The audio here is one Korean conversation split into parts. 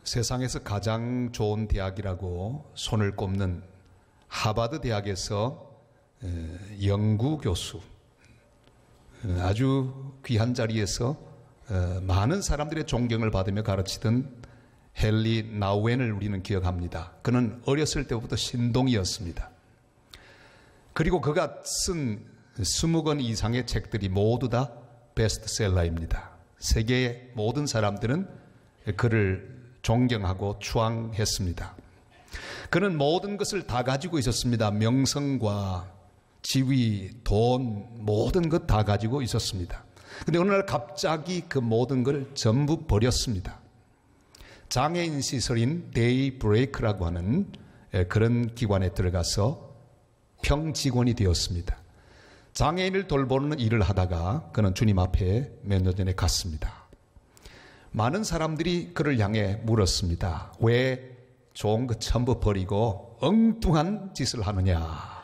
세상에서 가장 좋은 대학이라고 손을 꼽는 하버드 대학에서 연구 교수, 아주 귀한 자리에서 많은 사람들의 존경을 받으며 가르치던 헨리 나우엔을 우리는 기억합니다. 그는 어렸을 때부터 신동이었습니다. 그리고 그가 쓴 20권 이상의 책들이 모두 다 베스트셀러입니다. 세계의 모든 사람들은 그를 존경하고 추앙했습니다. 그는 모든 것을 다 가지고 있었습니다. 명성과 지위, 돈, 모든 것 다 가지고 있었습니다. 그런데 어느 날 갑자기 그 모든 걸 전부 버렸습니다. 장애인 시설인 데이브레이크라고 하는 그런 기관에 들어가서 평직원이 되었습니다. 장애인을 돌보는 일을 하다가 그는 주님 앞에 몇 년 전에 갔습니다. 많은 사람들이 그를 향해 물었습니다. 왜 좋은 것 전부 버리고 엉뚱한 짓을 하느냐?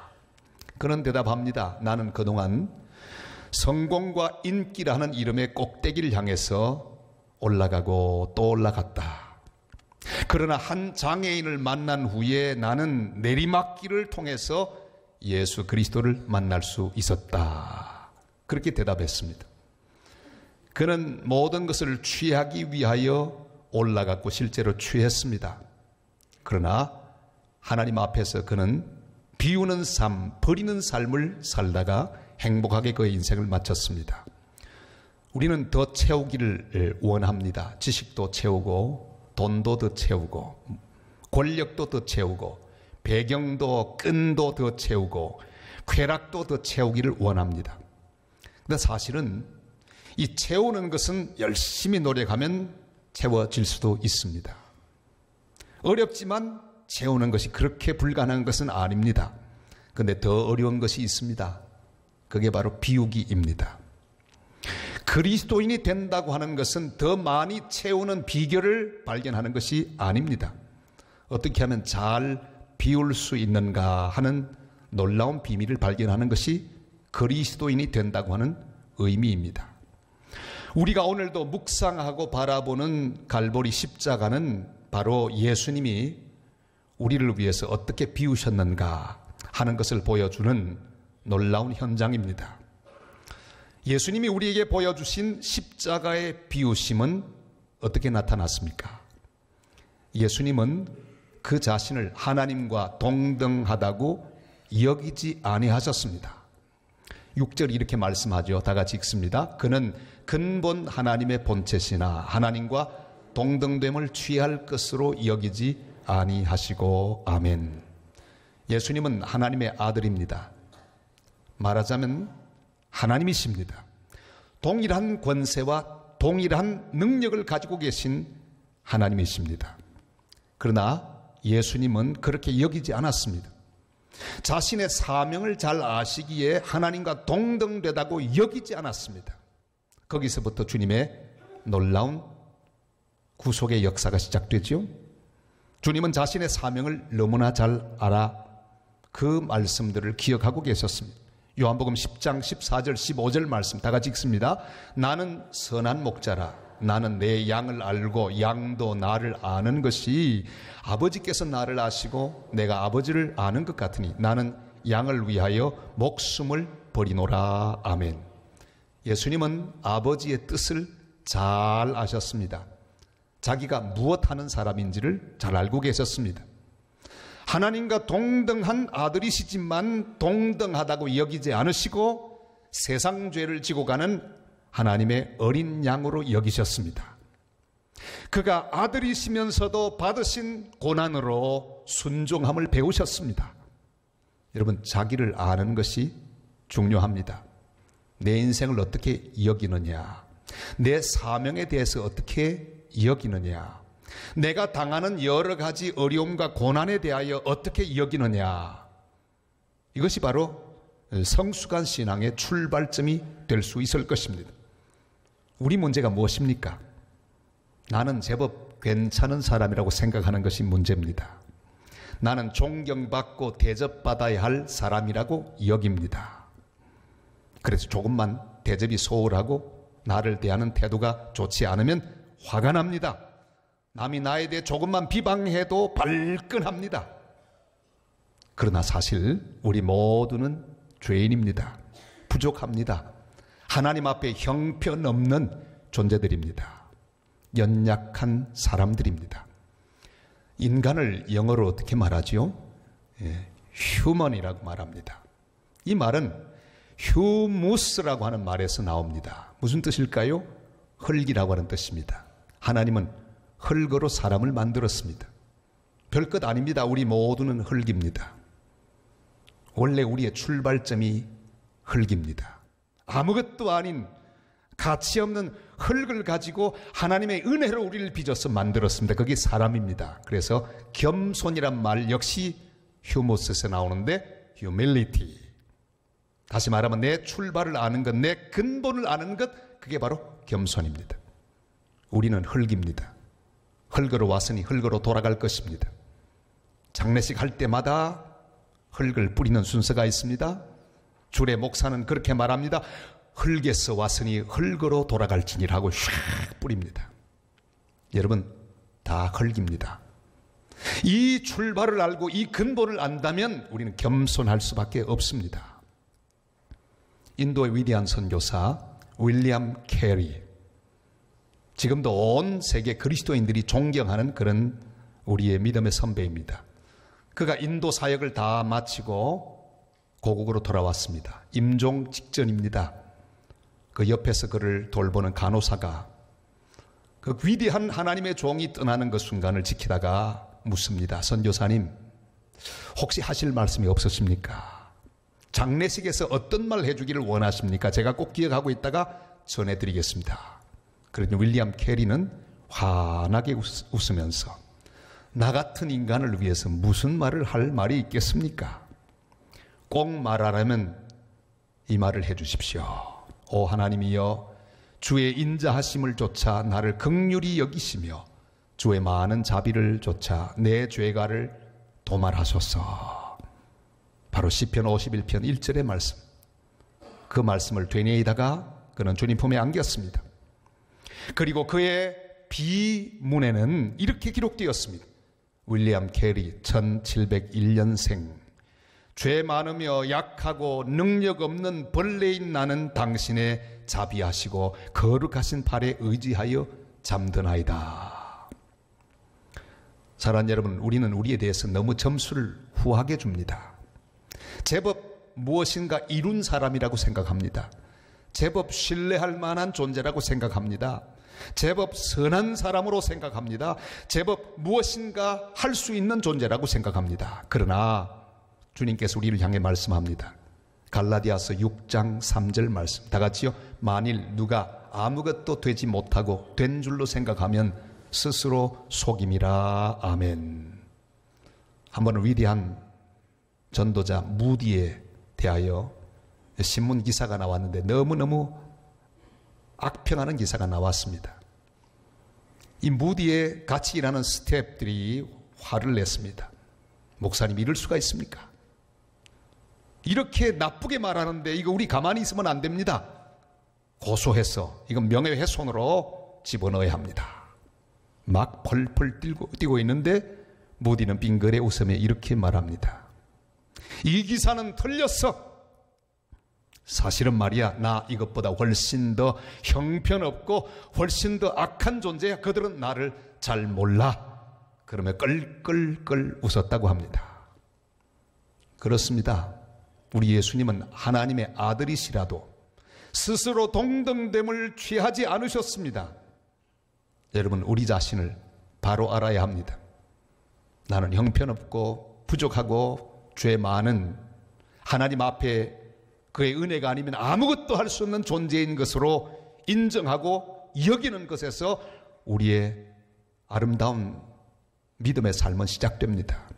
그는 대답합니다. 나는 그동안 성공과 인기라는 이름의 꼭대기를 향해서 올라가고 또 올라갔다. 그러나 한 장애인을 만난 후에 나는 내리막길을 통해서 예수 그리스도를 만날 수 있었다. 그렇게 대답했습니다. 그는 모든 것을 취하기 위하여 올라갔고 실제로 취했습니다. 그러나 하나님 앞에서 그는 비우는 삶, 버리는 삶을 살다가 행복하게 그의 인생을 마쳤습니다. 우리는 더 채우기를 원합니다. 지식도 채우고 돈도 더 채우고 권력도 더 채우고 배경도 끈도 더 채우고 쾌락도 더 채우기를 원합니다. 그런데 사실은 이 채우는 것은 열심히 노력하면 채워질 수도 있습니다. 어렵지만 채우는 것이 그렇게 불가능한 것은 아닙니다. 그런데 더 어려운 것이 있습니다. 그게 바로 비우기입니다. 그리스도인이 된다고 하는 것은 더 많이 채우는 비결을 발견하는 것이 아닙니다. 어떻게 하면 잘 비울 수 있는가 하는 놀라운 비밀을 발견하는 것이 그리스도인이 된다고 하는 의미입니다. 우리가 오늘도 묵상하고 바라보는 갈보리 십자가는 바로 예수님이 우리를 위해서 어떻게 비우셨는가 하는 것을 보여주는 놀라운 현장입니다. 예수님이 우리에게 보여주신 십자가의 비우심은 어떻게 나타났습니까? 예수님은 그 자신을 하나님과 동등하다고 여기지 아니하셨습니다. 6절 이렇게 말씀하죠. 다 같이 읽습니다. 그는 근본 하나님의 본체시나 하나님과 동등됨을 취할 것으로 여기지 아니하시고 아멘. 예수님은 하나님의 아들입니다. 말하자면 하나님이십니다. 동일한 권세와 동일한 능력을 가지고 계신 하나님이십니다. 그러나 예수님은 그렇게 여기지 않았습니다. 자신의 사명을 잘 아시기에 하나님과 동등되다고 여기지 않았습니다. 거기서부터 주님의 놀라운 구속의 역사가 시작되죠. 주님은 자신의 사명을 너무나 잘 알아 그 말씀들을 기억하고 계셨습니다. 요한복음 10장 14절 15절 말씀 다 같이 읽습니다. 나는 선한 목자라. 나는 내 양을 알고 양도 나를 아는 것이 아버지께서 나를 아시고 내가 아버지를 아는 것 같으니 나는 양을 위하여 목숨을 버리노라. 아멘. 예수님은 아버지의 뜻을 잘 아셨습니다. 자기가 무엇하는 사람인지를 잘 알고 계셨습니다. 하나님과 동등한 아들이시지만 동등하다고 여기지 않으시고 세상 죄를 지고 가는 하나님의 어린 양으로 여기셨습니다. 그가 아들이시면서도 받으신 고난으로 순종함을 배우셨습니다. 여러분, 자기를 아는 것이 중요합니다. 내 인생을 어떻게 여기느냐, 내 사명에 대해서 어떻게 여기느냐, 내가 당하는 여러 가지 어려움과 고난에 대하여 어떻게 여기느냐, 이것이 바로 성숙한 신앙의 출발점이 될 수 있을 것입니다. 우리 문제가 무엇입니까? 나는 제법 괜찮은 사람이라고 생각하는 것이 문제입니다. 나는 존경받고 대접받아야 할 사람이라고 여깁니다. 그래서 조금만 대접이 소홀하고 나를 대하는 태도가 좋지 않으면 화가 납니다. 남이 나에 대해 조금만 비방해도 발끈합니다. 그러나 사실 우리 모두는 죄인입니다. 부족합니다. 하나님 앞에 형편없는 존재들입니다. 연약한 사람들입니다. 인간을 영어로 어떻게 말하지요? 휴먼이라고 말합니다. 이 말은 휴무스라고 하는 말에서 나옵니다. 무슨 뜻일까요? 흙이라고 하는 뜻입니다. 하나님은 흙으로 사람을 만들었습니다. 별것 아닙니다. 우리 모두는 흙입니다. 원래 우리의 출발점이 흙입니다. 아무것도 아닌 가치 없는 흙을 가지고 하나님의 은혜로 우리를 빚어서 만들었습니다. 그게 사람입니다. 그래서 겸손이란 말 역시 휴모스에서 나오는데 humility. 다시 말하면 내 출발을 아는 것, 내 근본을 아는 것, 그게 바로 겸손입니다. 우리는 흙입니다. 흙으로 왔으니 흙으로 돌아갈 것입니다. 장례식 할 때마다 흙을 뿌리는 순서가 있습니다. 주례 목사는 그렇게 말합니다. 흙에서 왔으니 흙으로 돌아갈지니라고 샥 뿌립니다. 여러분 다 흙입니다. 이 출발을 알고 이 근본을 안다면 우리는 겸손할 수밖에 없습니다. 인도의 위대한 선교사 윌리엄 캐리, 지금도 온 세계 그리스도인들이 존경하는 그런 우리의 믿음의 선배입니다. 그가 인도 사역을 다 마치고 고국으로 돌아왔습니다. 임종 직전입니다. 그 옆에서 그를 돌보는 간호사가 그 위대한 하나님의 종이 떠나는 그 순간을 지키다가 묻습니다. 선교사님, 혹시 하실 말씀이 없으십니까? 장례식에서 어떤 말 해주기를 원하십니까? 제가 꼭 기억하고 있다가 전해드리겠습니다. 그러니 윌리엄 캐리는 환하게 웃으면서 나 같은 인간을 위해서 무슨 말을 할 말이 있겠습니까? 꼭 말하라면 이 말을 해주십시오. 오 하나님이여, 주의 인자하심을 좇아 나를 긍휼히 여기시며 주의 많은 자비를 좇아 내 죄가를 도말하소서. 바로 시편 51편 1절의 말씀. 그 말씀을 되뇌이다가 그는 주님 품에 안겼습니다. 그리고 그의 비문에는 이렇게 기록되었습니다. 윌리엄 캐리 1701년생, 죄 많으며 약하고 능력 없는 벌레인 나는 당신의 자비하시고 거룩하신 팔에 의지하여 잠드나이다. 사랑하는 여러분, 우리는 우리에 대해서 너무 점수를 후하게 줍니다. 제법 무엇인가 이룬 사람이라고 생각합니다. 제법 신뢰할 만한 존재라고 생각합니다. 제법 선한 사람으로 생각합니다. 제법 무엇인가 할 수 있는 존재라고 생각합니다. 그러나 주님께서 우리를 향해 말씀합니다. 갈라디아서 6장 3절 말씀, 다 같이요. 만일 누가 아무것도 되지 못하고 된 줄로 생각하면 스스로 속임이라. 아멘. 한 번은 위대한 전도자 무디에 대하여 신문 기사가 나왔는데 너무너무 악평하는 기사가 나왔습니다. 이 무디에 같이 일하는 스태프들이 화를 냈습니다. 목사님, 이럴 수가 있습니까? 이렇게 나쁘게 말하는데 이거 우리 가만히 있으면 안 됩니다. 고소해서 이건 명예훼손으로 집어넣어야 합니다. 막 펄펄 뛰고 있는데 무디는 빙그레 웃으며 이렇게 말합니다. 이 기사는 틀렸어. 사실은 말이야, 나 이것보다 훨씬 더 형편없고 훨씬 더 악한 존재야. 그들은 나를 잘 몰라. 그러며 끌끌끌 웃었다고 합니다. 그렇습니다. 우리 예수님은 하나님의 아들이시라도 스스로 동등됨을 취하지 않으셨습니다. 여러분, 우리 자신을 바로 알아야 합니다. 나는 형편없고 부족하고 죄 많은, 하나님 앞에 그의 은혜가 아니면 아무것도 할 수 없는 존재인 것으로 인정하고 여기는 것에서 우리의 아름다운 믿음의 삶은 시작됩니다.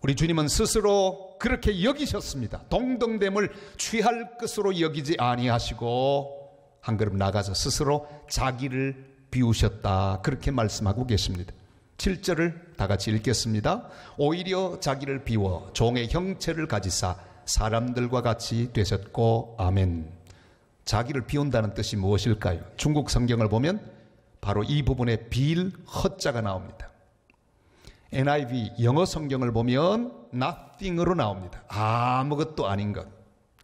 우리 주님은 스스로 그렇게 여기셨습니다. 동등됨을 취할 것으로 여기지 아니하시고 한 걸음 나가서 스스로 자기를 비우셨다, 그렇게 말씀하고 계십니다. 7절을 다 같이 읽겠습니다. 오히려 자기를 비워 종의 형체를 가지사 사람들과 같이 되셨고. 아멘. 자기를 비운다는 뜻이 무엇일까요? 중국 성경을 보면 바로 이 부분에 빌 허자가 나옵니다. NIV 영어 성경을 보면 nothing으로 나옵니다. 아무것도 아닌 것.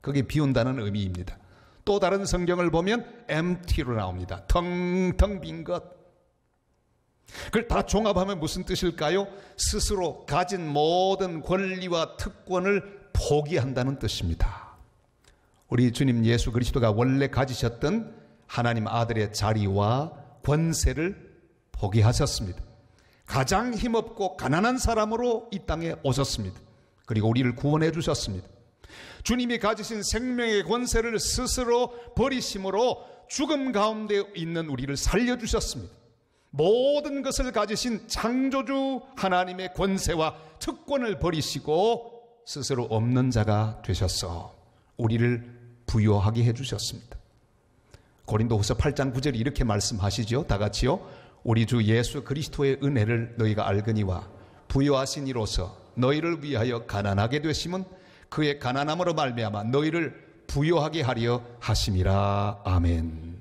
그게 비운다는 의미입니다. 또 다른 성경을 보면 empty로 나옵니다. 텅텅 빈 것. 그걸 다 종합하면 무슨 뜻일까요? 스스로 가진 모든 권리와 특권을 포기한다는 뜻입니다. 우리 주님 예수 그리스도가 원래 가지셨던 하나님 아들의 자리와 권세를 포기하셨습니다. 가장 힘없고 가난한 사람으로 이 땅에 오셨습니다. 그리고 우리를 구원해 주셨습니다. 주님이 가지신 생명의 권세를 스스로 버리심으로 죽음 가운데 있는 우리를 살려주셨습니다. 모든 것을 가지신 창조주 하나님의 권세와 특권을 버리시고 스스로 없는 자가 되셔서 우리를 부요하게 해주셨습니다. 고린도후서 8장 9절이 이렇게 말씀하시죠. 다 같이요. 우리 주 예수 그리스도의 은혜를 너희가 알거니와 부요하신 이로서 너희를 위하여 가난하게 되심은 그의 가난함으로 말미암아 너희를 부요하게 하려 하심이라. 아멘.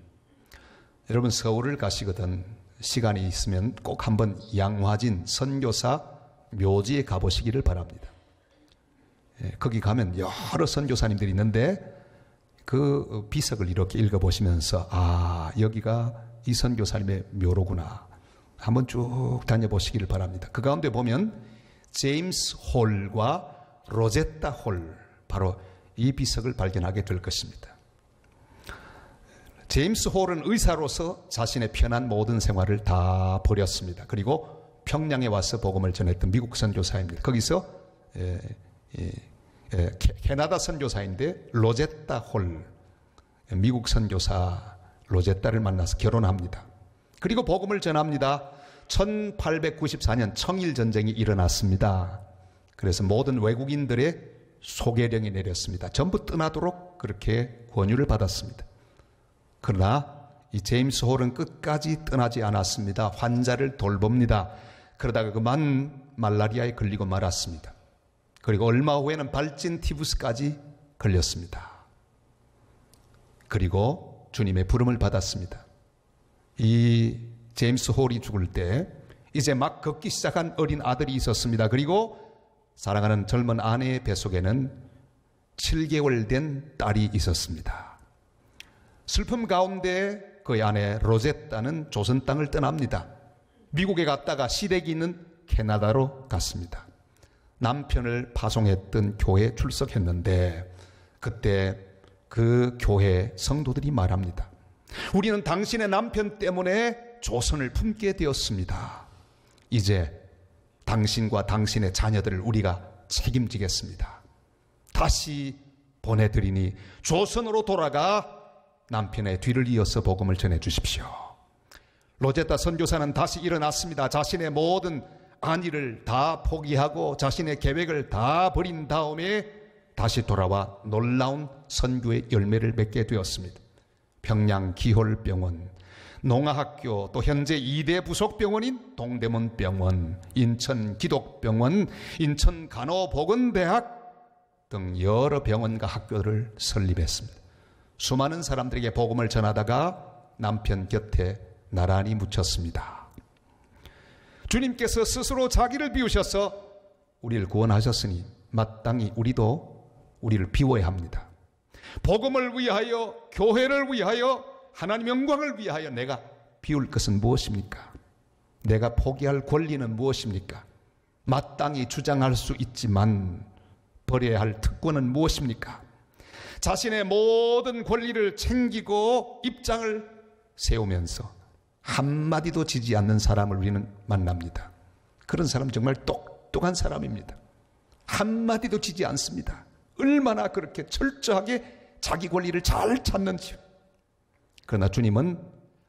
여러분 서울을 가시거든 시간이 있으면 꼭 한번 양화진 선교사 묘지에 가보시기를 바랍니다. 거기 가면 여러 선교사님들이 있는데 그 비석을 이렇게 읽어보시면서 아 여기가 이 선교사님의 묘로구나 한번 쭉 다녀보시기를 바랍니다. 그 가운데 보면 제임스 홀과 로제타 홀 바로 이 비석을 발견하게 될 것입니다. 제임스 홀은 의사로서 자신의 편한 모든 생활을 다 버렸습니다. 그리고 평양에 와서 복음을 전했던 미국 선교사입니다. 거기서 캐나다 선교사인데 로제타 홀 미국 선교사 로제타를 만나서 결혼합니다. 그리고 복음을 전합니다. 1894년 청일전쟁이 일어났습니다. 그래서 모든 외국인들의 소개령이 내렸습니다. 전부 떠나도록 그렇게 권유를 받았습니다. 그러나 이 제임스 홀은 끝까지 떠나지 않았습니다. 환자를 돌봅니다. 그러다가 그만 말라리아에 걸리고 말았습니다. 그리고 얼마 후에는 발진 티푸스까지 걸렸습니다. 그리고 주님의 부름을 받았습니다. 이 제임스 홀이 죽을 때 이제 막 걷기 시작한 어린 아들이 있었습니다. 그리고 사랑하는 젊은 아내의 뱃속에는 7개월 된 딸이 있었습니다. 슬픔 가운데 그의 아내 로제타는 조선 땅을 떠납니다. 미국에 갔다가 시댁이 있는 캐나다로 갔습니다. 남편을 파송했던 교회에 출석했는데 그때 그 교회 성도들이 말합니다. 우리는 당신의 남편 때문에 조선을 품게 되었습니다. 이제 당신과 당신의 자녀들을 우리가 책임지겠습니다. 다시 보내드리니 조선으로 돌아가 남편의 뒤를 이어서 복음을 전해 주십시오. 로제타 선교사는 다시 일어났습니다. 자신의 모든 안위를 다 포기하고 자신의 계획을 다 버린 다음에 다시 돌아와 놀라운 선교의 열매를 맺게 되었습니다. 평양 기홀병원, 농아학교, 또 현재 2대 부속병원인 동대문병원, 인천 기독병원, 인천 간호보건대학 등 여러 병원과 학교를 설립했습니다. 수많은 사람들에게 복음을 전하다가 남편 곁에 나란히 묻혔습니다. 주님께서 스스로 자기를 비우셔서 우리를 구원하셨으니 마땅히 우리도 우리를 비워야 합니다. 복음을 위하여, 교회를 위하여, 하나님 영광을 위하여 내가 비울 것은 무엇입니까? 내가 포기할 권리는 무엇입니까? 마땅히 주장할 수 있지만 버려야 할 특권은 무엇입니까? 자신의 모든 권리를 챙기고 입장을 세우면서 한마디도 지지 않는 사람을 우리는 만납니다. 그런 사람 정말 똑똑한 사람입니다. 한마디도 지지 않습니다. 얼마나 그렇게 철저하게 자기 권리를 잘 찾는지요. 그러나 주님은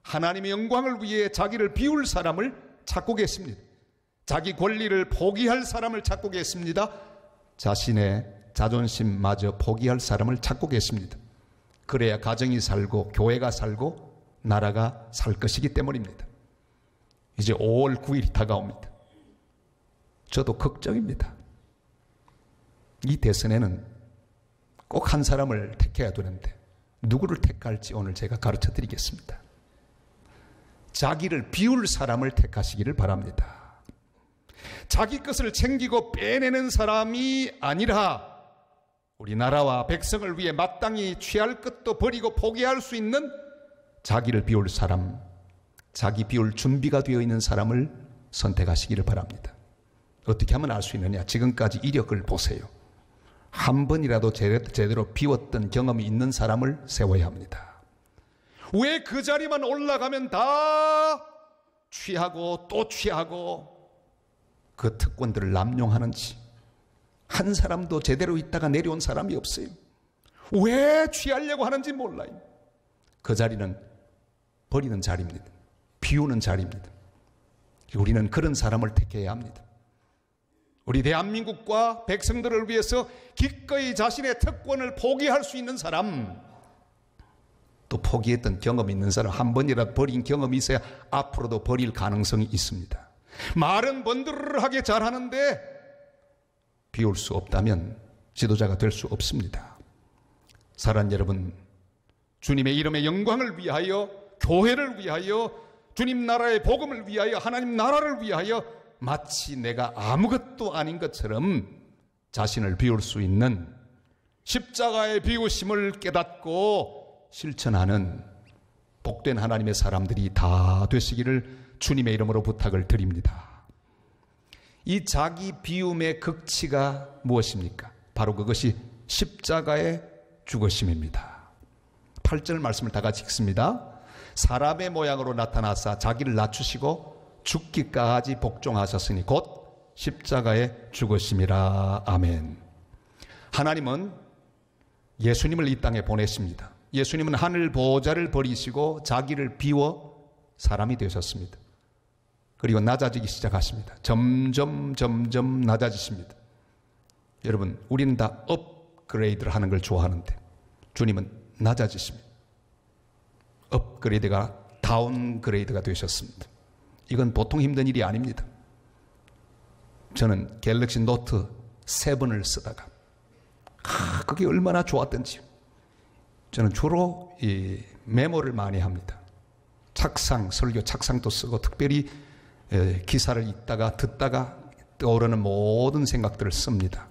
하나님의 영광을 위해 자기를 비울 사람을 찾고 계십니다. 자기 권리를 포기할 사람을 찾고 계십니다. 자신의 자존심마저 포기할 사람을 찾고 계십니다. 그래야 가정이 살고 교회가 살고 나라가 살 것이기 때문입니다. 이제 5월 9일이 다가옵니다. 저도 걱정입니다. 이 대선에는 꼭 한 사람을 택해야 되는데 누구를 택할지 오늘 제가 가르쳐 드리겠습니다. 자기를 비울 사람을 택하시기를 바랍니다. 자기 것을 챙기고 빼내는 사람이 아니라 우리나라와 백성을 위해 마땅히 취할 것도 버리고 포기할 수 있는 자기를 비울 사람, 자기 비울 준비가 되어 있는 사람을 선택하시기를 바랍니다. 어떻게 하면 알 수 있느냐? 지금까지 이력을 보세요. 한 번이라도 제대로 비웠던 경험이 있는 사람을 세워야 합니다. 왜 그 자리만 올라가면 다 취하고 또 취하고 그 특권들을 남용하는지, 한 사람도 제대로 있다가 내려온 사람이 없어요. 왜 취하려고 하는지 몰라요. 그 자리는 버리는 자리입니다. 비우는 자리입니다. 우리는 그런 사람을 택해야 합니다. 우리 대한민국과 백성들을 위해서 기꺼이 자신의 특권을 포기할 수 있는 사람, 또 포기했던 경험이 있는 사람, 한 번이라도 버린 경험이 있어야 앞으로도 버릴 가능성이 있습니다. 말은 번들하게 잘하는데 비울 수 없다면 지도자가 될 수 없습니다. 사랑하는 여러분, 주님의 이름의 영광을 위하여, 교회를 위하여, 주님 나라의 복음을 위하여, 하나님 나라를 위하여 마치 내가 아무것도 아닌 것처럼 자신을 비울 수 있는 십자가의 비우심을 깨닫고 실천하는 복된 하나님의 사람들이 다 되시기를 주님의 이름으로 부탁을 드립니다. 이 자기 비움의 극치가 무엇입니까? 바로 그것이 십자가의 죽으심입니다. 8절 말씀을 다 같이 읽습니다. 사람의 모양으로 나타나사 자기를 낮추시고 죽기까지 복종하셨으니 곧 십자가의 죽으심이라. 아멘. 하나님은 예수님을 이 땅에 보내십니다. 예수님은 하늘 보좌를 버리시고 자기를 비워 사람이 되셨습니다. 그리고 낮아지기 시작하십니다. 점점 낮아지십니다. 여러분, 우리는 다 업그레이드를 하는 걸 좋아하는데 주님은 낮아지십니다. 업그레이드가 다운그레이드가 되셨습니다. 이건 보통 힘든 일이 아닙니다. 저는 갤럭시 노트 7을 쓰다가 그게 얼마나 좋았던지요. 저는 주로 이 메모를 많이 합니다. 설교 착상도 쓰고 특별히 기사를 읽다가 듣다가 떠오르는 모든 생각들을 씁니다.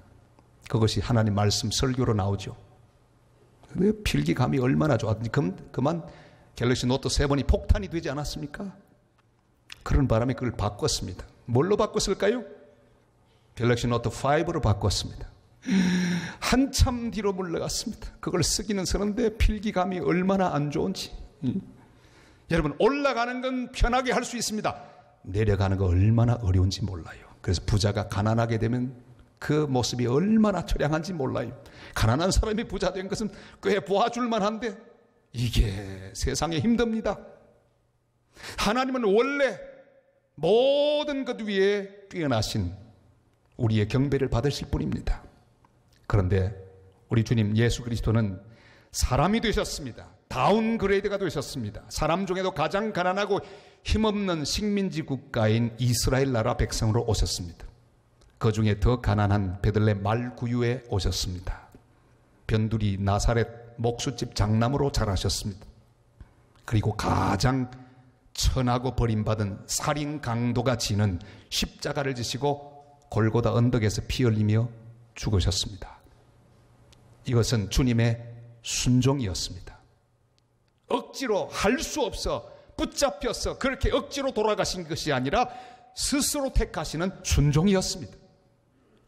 그것이 하나님 말씀 설교로 나오죠. 필기감이 얼마나 좋았는지. 그만 갤럭시 노트 7이 폭탄이 되지 않았습니까? 그런 바람에 그걸 바꿨습니다. 뭘로 바꿨을까요? 갤럭시 노트 5로 바꿨습니다. 한참 뒤로 물러갔습니다. 그걸 쓰기는 쓰는데 필기감이 얼마나 안 좋은지. 여러분, 올라가는 건 편하게 할 수 있습니다. 내려가는 거 얼마나 어려운지 몰라요. 그래서 부자가 가난하게 되면 그 모습이 얼마나 처량한지 몰라요. 가난한 사람이 부자 된 것은 꽤 보아줄만 한데 이게 세상에 힘듭니다. 하나님은 원래 모든 것 위에 뛰어나신 우리의 경배를 받으실 분입니다. 그런데 우리 주님 예수 그리스도는 사람이 되셨습니다. 다운그레이드가 되셨습니다. 사람 중에도 가장 가난하고 힘없는 식민지 국가인 이스라엘 나라 백성으로 오셨습니다. 그 중에 더 가난한 베들레헴 말구유에 오셨습니다. 변두리 나사렛 목수집 장남으로 자라셨습니다. 그리고 가장 천하고 버림받은 살인 강도가 지는 십자가를 지시고 골고다 언덕에서 피 흘리며 죽으셨습니다. 이것은 주님의 순종이었습니다. 억지로 할 수 없어 붙잡혀서 그렇게 억지로 돌아가신 것이 아니라 스스로 택하시는 순종이었습니다.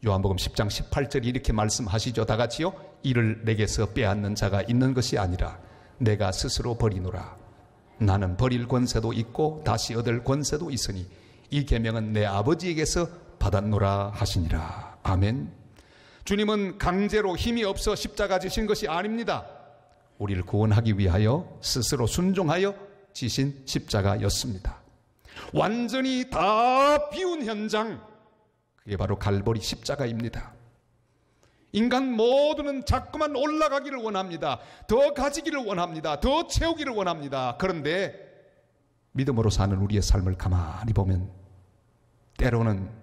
요한복음 10장 18절이 이렇게 말씀하시죠. 다 같이요. 이를 내게서 빼앗는 자가 있는 것이 아니라 내가 스스로 버리노라. 나는 버릴 권세도 있고 다시 얻을 권세도 있으니 이 계명은 내 아버지에게서 받았노라 하시니라. 아멘. 주님은 강제로 힘이 없어 십자가 지신 것이 아닙니다. 우리를 구원하기 위하여 스스로 순종하여 지신 십자가였습니다. 완전히 다 비운 현장, 그게 바로 갈보리 십자가입니다. 인간 모두는 자꾸만 올라가기를 원합니다. 더 가지기를 원합니다. 더 채우기를 원합니다. 그런데 믿음으로 사는 우리의 삶을 가만히 보면 때로는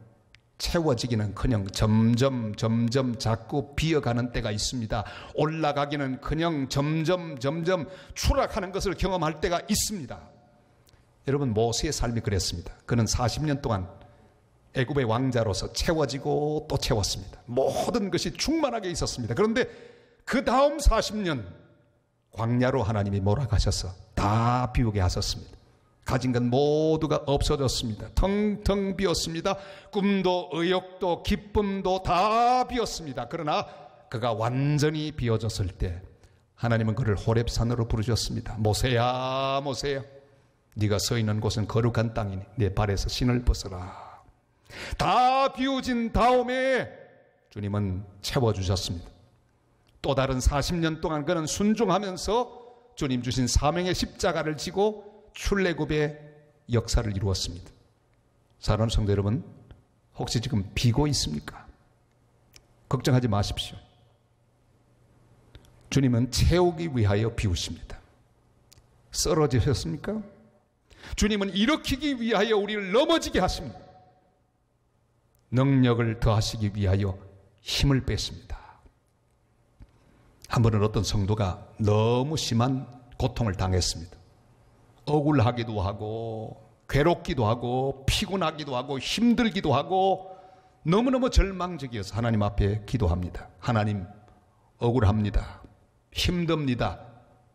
채워지기는커녕 점점 자꾸 비어가는 때가 있습니다. 올라가기는커녕 점점 추락하는 것을 경험할 때가 있습니다. 여러분, 모세의 삶이 그랬습니다. 그는 40년 동안 애굽의 왕자로서 채워지고 또 채웠습니다. 모든 것이 충만하게 있었습니다. 그런데 그 다음 40년 광야로 하나님이 몰아가셔서 다 비우게 하셨습니다. 가진 것 모두가 없어졌습니다. 텅텅 비었습니다. 꿈도 의욕도 기쁨도 다 비었습니다. 그러나 그가 완전히 비어졌을 때 하나님은 그를 호렙산으로 부르셨습니다. 모세야, 모세야, 네가 서 있는 곳은 거룩한 땅이니 내 발에서 신을 벗어라. 다 비워진 다음에 주님은 채워주셨습니다. 또 다른 40년 동안 그는 순종하면서 주님 주신 사명의 십자가를 지고 출애굽의 역사를 이루었습니다. 사랑하는 성도 여러분, 혹시 지금 비고 있습니까? 걱정하지 마십시오. 주님은 채우기 위하여 비우십니다. 쓰러지셨습니까? 주님은 일으키기 위하여 우리를 넘어지게 하십니다. 능력을 더하시기 위하여 힘을 뺐습니다. 한 번은 어떤 성도가 너무 심한 고통을 당했습니다. 억울하기도 하고 괴롭기도 하고 피곤하기도 하고 힘들기도 하고 너무너무 절망적이어서 하나님 앞에 기도합니다. 하나님, 억울합니다. 힘듭니다.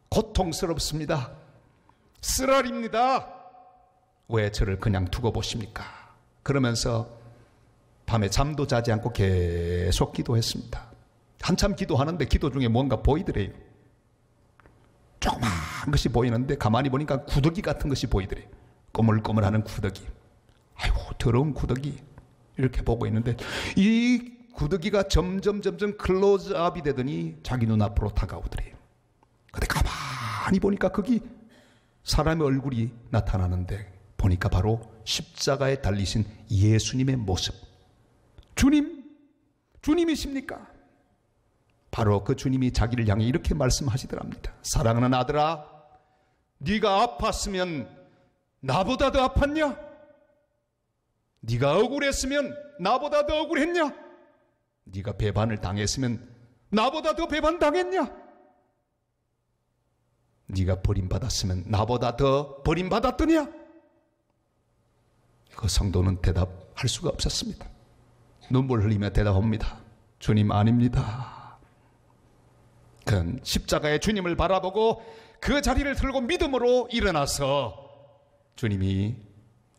고통스럽습니다. 쓰라립니다. 왜 저를 그냥 두고 보십니까? 그러면서 밤에 잠도 자지 않고 계속 기도했습니다. 한참 기도하는데 기도 중에 뭔가 보이더래요. 조그만 것이 보이는데 가만히 보니까 구더기 같은 것이 보이더래요. 꼬물꼬물하는 구더기. 아이고, 더러운 구더기. 이렇게 보고 있는데 이 구더기가 점점 클로즈업이 되더니 자기 눈앞으로 다가오더래요. 근데 가만히 보니까 거기 사람의 얼굴이 나타나는데 보니까 바로 십자가에 달리신 예수님의 모습. 주님이십니까? 바로 그 주님이 자기를 향해 이렇게 말씀하시더랍니다. 사랑하는 아들아, 네가 아팠으면 나보다 더 아팠냐? 네가 억울했으면 나보다 더 억울했냐? 네가 배반을 당했으면 나보다 더 배반당했냐? 네가 버림받았으면 나보다 더 버림받았더냐? 그 성도는 대답할 수가 없었습니다. 눈물 흘리며 대답합니다. 주님, 아닙니다. 그는 십자가의 주님을 바라보고 그 자리를 들고 믿음으로 일어나서 주님이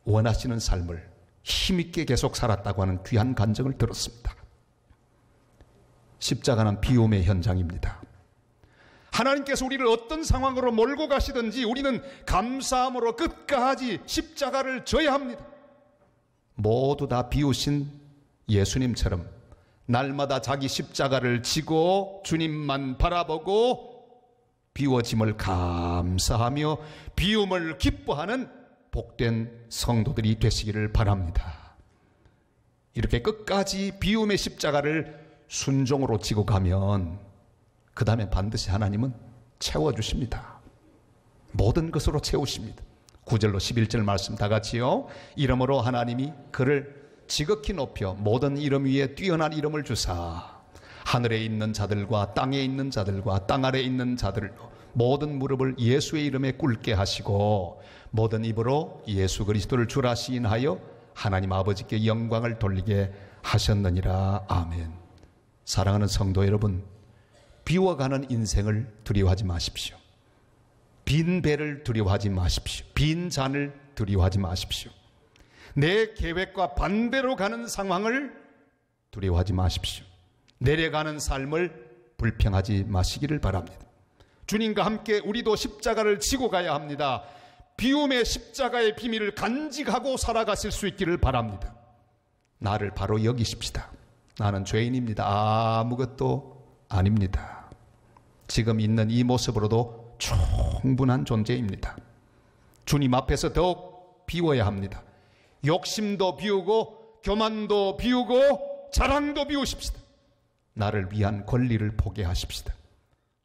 원하시는 삶을 힘있게 계속 살았다고 하는 귀한 간증을 들었습니다. 십자가는 비움의 현장입니다. 하나님께서 우리를 어떤 상황으로 몰고 가시든지 우리는 감사함으로 끝까지 십자가를 져야 합니다. 모두 다 비우신 예수님처럼 날마다 자기 십자가를 지고 주님만 바라보고 비워짐을 감사하며 비움을 기뻐하는 복된 성도들이 되시기를 바랍니다. 이렇게 끝까지 비움의 십자가를 순종으로 지고 가면 그 다음에 반드시 하나님은 채워주십니다. 모든 것으로 채우십니다. 9절로 11절 말씀 다 같이요. 이러므로 하나님이 그를 지극히 높여 모든 이름 위에 뛰어난 이름을 주사 하늘에 있는 자들과 땅에 있는 자들과 땅 아래에 있는 자들로 모든 무릎을 예수의 이름에 꿇게 하시고 모든 입으로 예수 그리스도를 주라 시인하여 하나님 아버지께 영광을 돌리게 하셨느니라. 아멘. 사랑하는 성도 여러분, 비워가는 인생을 두려워하지 마십시오. 빈 배를 두려워하지 마십시오. 빈 잔을 두려워하지 마십시오. 내 계획과 반대로 가는 상황을 두려워하지 마십시오. 내려가는 삶을 불평하지 마시기를 바랍니다. 주님과 함께 우리도 십자가를 지고 가야 합니다. 비움의 십자가의 비밀을 간직하고 살아가실 수 있기를 바랍니다. 나를 바로 여기십시다. 나는 죄인입니다. 아무것도 아닙니다. 지금 있는 이 모습으로도 충분한 존재입니다. 주님 앞에서 더욱 비워야 합니다. 욕심도 비우고 교만도 비우고 자랑도 비우십시다. 나를 위한 권리를 포기하십시다.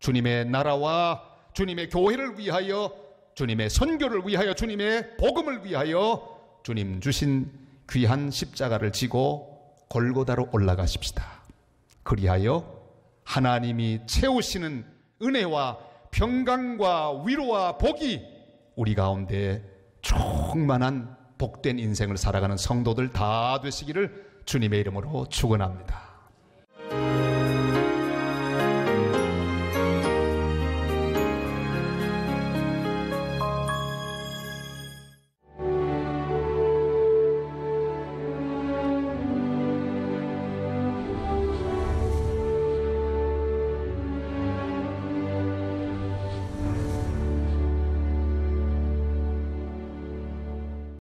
주님의 나라와 주님의 교회를 위하여, 주님의 선교를 위하여, 주님의 복음을 위하여 주님 주신 귀한 십자가를 지고 골고다로 올라가십시다. 그리하여 하나님이 채우시는 은혜와 평강과 위로와 복이 우리 가운데 충만한 복된 인생을 살아가는 성도들 다 되시기를 주님의 이름으로 축원합니다.